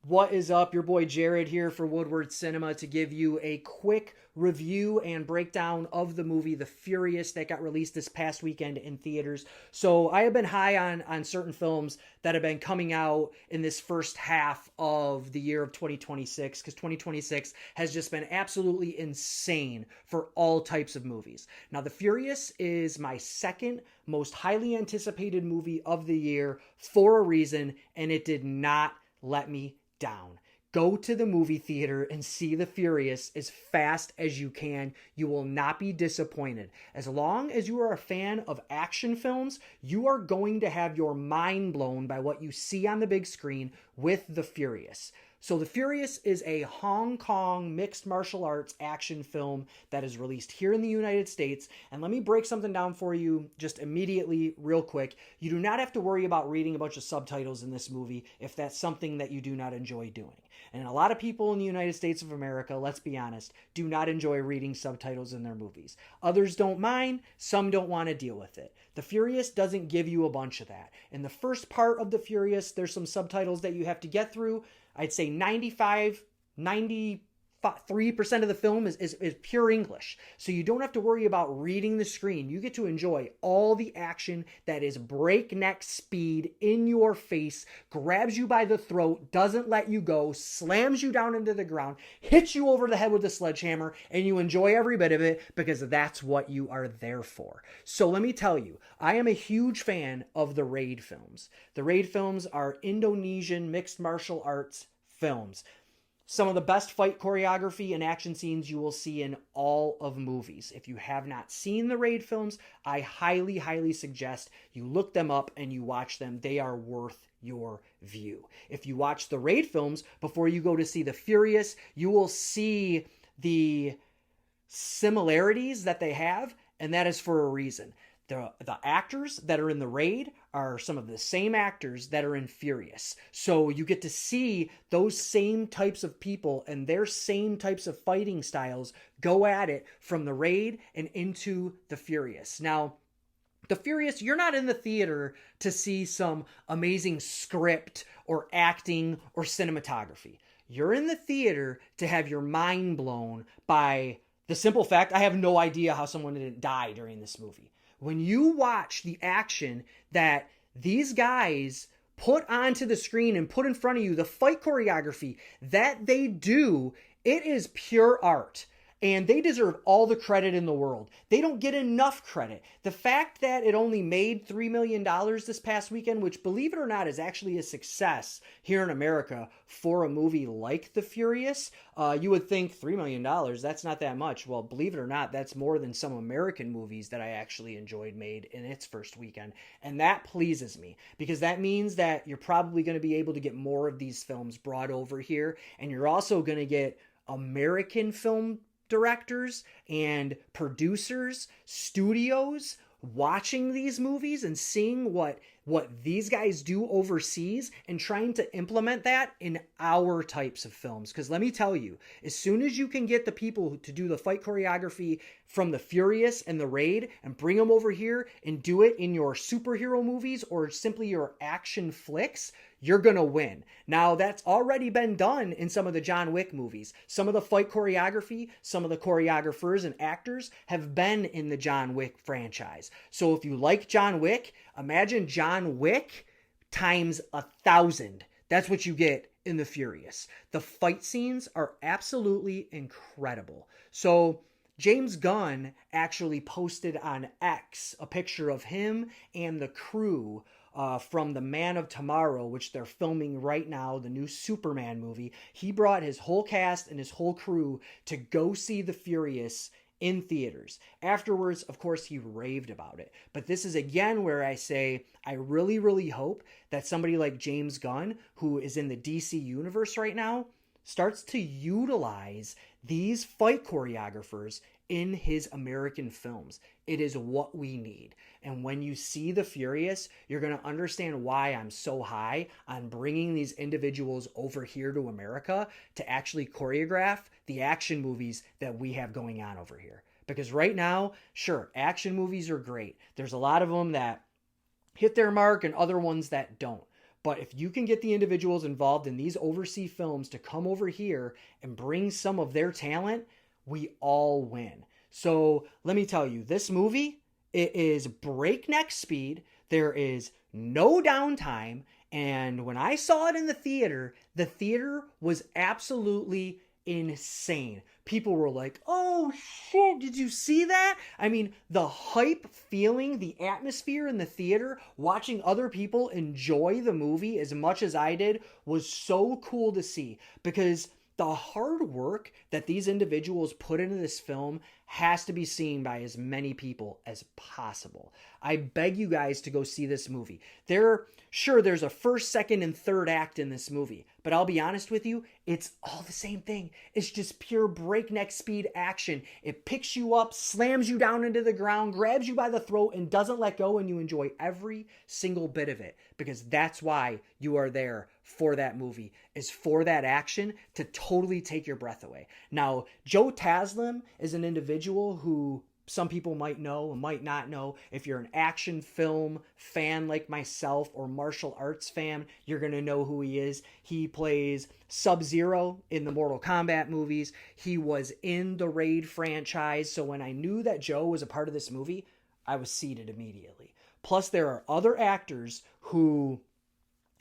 What is up? Your boy Jared here for Woodward Cinema to give you a quick review and breakdown of the movie The Furious that got released this past weekend in theaters. So I have been high on certain films that have been coming out in this first half of the year of 2026 because 2026 has just been absolutely insane for all types of movies. Now, The Furious is my second most highly anticipated movie of the year for a reason, and it did not let me down. Go to the movie theater and see The Furious as fast as you can. You will not be disappointed. As long as you are a fan of action films, you are going to have your mind blown by what you see on the big screen with The Furious. So The Furious is a Hong Kong mixed martial arts action film that is released here in the United States. And let me break something down for you just immediately, real quick. You do not have to worry about reading a bunch of subtitles in this movie if that's something that you do not enjoy doing. And a lot of people in the United States of America, let's be honest, do not enjoy reading subtitles in their movies. Others don't mind, some don't want to deal with it. The Furious doesn't give you a bunch of that. In the first part of The Furious, there's some subtitles that you have to get through. I'd say 93% of the film is pure English. So you don't have to worry about reading the screen. You get to enjoy all the action that is breakneck speed in your face, grabs you by the throat, doesn't let you go, slams you down into the ground, hits you over the head with a sledgehammer, and you enjoy every bit of it because that's what you are there for. So let me tell you, I am a huge fan of the Raid films. The Raid films are Indonesian mixed martial arts films. Some of the best fight choreography and action scenes you will see in all of movies. If you have not seen the Raid films, I highly, highly suggest you look them up and you watch them. They are worth your view. If you watch the Raid films before you go to see The Furious, you will see the similarities that they have, and that is for a reason. The actors that are in the Raid are some of the same actors that are in Furious. So you get to see those same types of people and their same types of fighting styles go at it from the Raid and into the Furious. Now, The Furious, you're not in the theater to see some amazing script or acting or cinematography. You're in the theater to have your mind blown by the simple fact, I have no idea how someone didn't die during this movie. When you watch the action that these guys put onto the screen and put in front of you, the fight choreography that they do, it is pure art. And they deserve all the credit in the world. They don't get enough credit. The fact that it only made $3 million this past weekend, which, believe it or not, is actually a success here in America for a movie like The Furious. You would think $3 million, that's not that much. Well, believe it or not, that's more than some American movies that I actually enjoyed made in its first weekend. And that pleases me because that means that you're probably going to be able to get more of these films brought over here. And you're also going to get American film directors and producers, studios watching these movies and seeing what these guys do overseas and trying to implement that in our types of films. Because let me tell you, as soon as you can get the people to do the fight choreography from The Furious and the Raid and bring them over here and do it in your superhero movies or simply your action flicks, you're going to win. Now, that's already been done in some of the John Wick movies. Some of the fight choreography, some of the choreographers and actors have been in the John Wick franchise. So if you like John Wick, imagine John Wick times 1,000. That's what you get in The Furious. The fight scenes are absolutely incredible. So James Gunn actually posted on X a picture of him and the crew from The Man of Tomorrow, which they're filming right now, the new Superman movie. He brought his whole cast and his whole crew to go see The Furious in theaters. Afterwards, of course, he raved about it. But this is again where I say, I really, really hope that somebody like James Gunn, who is in the DC universe right now, starts to utilize these fight choreographers in his American films. It is what we need. And when you see The Furious, you're going to understand why I'm so high on bringing these individuals over here to America to actually choreograph the action movies that we have going on over here. Because right now, sure, action movies are great. There's a lot of them that hit their mark and other ones that don't. But if you can get the individuals involved in these overseas films to come over here and bring some of their talent, we all win. So let me tell you, this movie, it is breakneck speed. There is no downtime. And when I saw it in the theater was absolutely insane. People were like, oh shit, did you see that? I mean, the hype feeling, the atmosphere in the theater, watching other people enjoy the movie as much as I did was so cool to see, because the hard work that these individuals put into this film has to be seen by as many people as possible. I beg you guys to go see this movie. There's a first, second, and third act in this movie, but I'll be honest with you, it's all the same thing. It's just pure breakneck speed action. It picks you up, slams you down into the ground, grabs you by the throat, and doesn't let go, and you enjoy every single bit of it, because that's why you are there for that movie, is for that action to totally take your breath away. Now, Joe Taslim is an individual who some people might know and might not know. If you're an action film fan like myself or martial arts fan, you're going to know who he is. He plays Sub-Zero in the Mortal Kombat movies. He was in the Raid franchise. So when I knew that Joe was a part of this movie, I was seated immediately. Plus, there are other actors who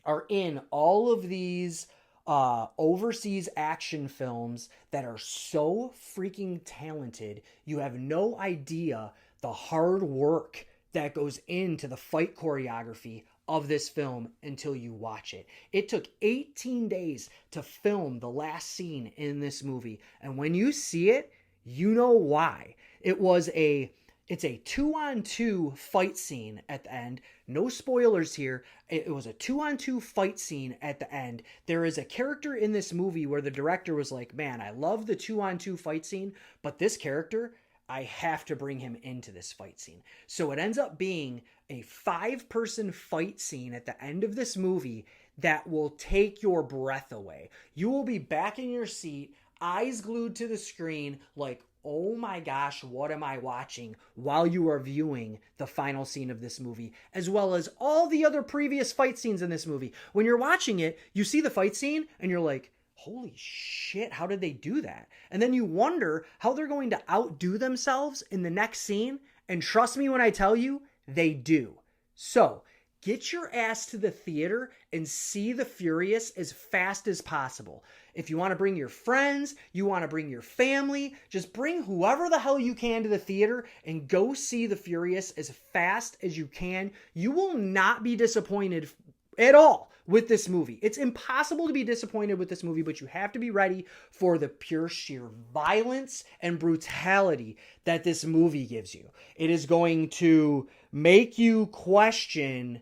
are in all of these overseas action films that are so freaking talented. You have no idea the hard work that goes into the fight choreography of this film until you watch it. It took 18 days to film the last scene in this movie, and when you see it, you know why. It's a 2-on-2 fight scene at the end. No spoilers here. It was a 2-on-2 fight scene at the end. There is a character in this movie where the director was like, man, I love the 2-on-2 fight scene, but this character, I have to bring him into this fight scene. So it ends up being a 5-person fight scene at the end of this movie that will take your breath away. You will be back in your seat, eyes glued to the screen, like, oh my gosh, what am I watching, while you are viewing the final scene of this movie, as well as all the other previous fight scenes in this movie. When you're watching it, you see the fight scene and you're like, holy shit, how did they do that? And then you wonder how they're going to outdo themselves in the next scene. And trust me when I tell you, they do. So get your ass to the theater and see The Furious as fast as possible. If you want to bring your friends, you want to bring your family, just bring whoever the hell you can to the theater and go see The Furious as fast as you can. You will not be disappointed at all with this movie. It's impossible to be disappointed with this movie, but you have to be ready for the pure sheer violence and brutality that this movie gives you. It is going to make you question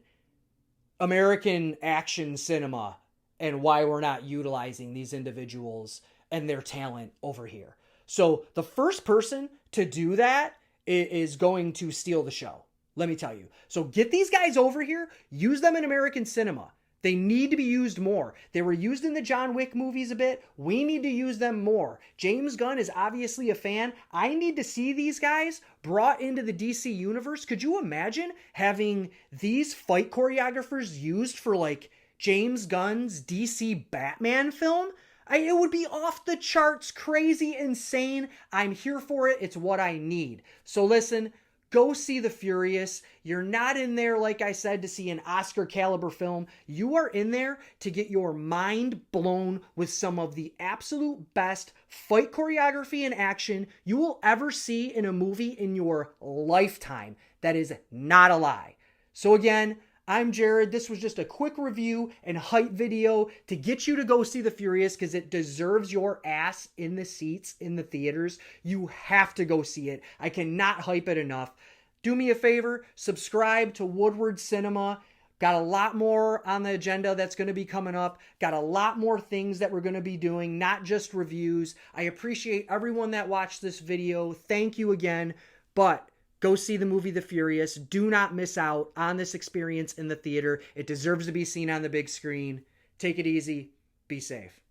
American action cinema and why we're not utilizing these individuals and their talent over here. So the first person to do that is going to steal the show. Let me tell you. So get these guys over here, use them in American cinema. They need to be used more. They were used in the John Wick movies a bit. We need to use them more. James Gunn is obviously a fan. I need to see these guys brought into the DC universe. Could you imagine having these fight choreographers used for like James Gunn's DC Batman film? It would be off the charts, crazy, insane. I'm here for it. It's what I need. So listen, go see The Furious. You're not in there, like I said, to see an Oscar caliber film. You are in there to get your mind blown with some of the absolute best fight choreography and action you will ever see in a movie in your lifetime. That is not a lie. So again, I'm Jared. This was just a quick review and hype video to get you to go see The Furious because it deserves your ass in the seats in the theaters. You have to go see it. I cannot hype it enough. Do me a favor, subscribe to Woodward Cinema. Got a lot more on the agenda that's going to be coming up. Got a lot more things that we're going to be doing, not just reviews. I appreciate everyone that watched this video. Thank you again. But go see the movie The Furious. Do not miss out on this experience in the theater. It deserves to be seen on the big screen. Take it easy. Be safe.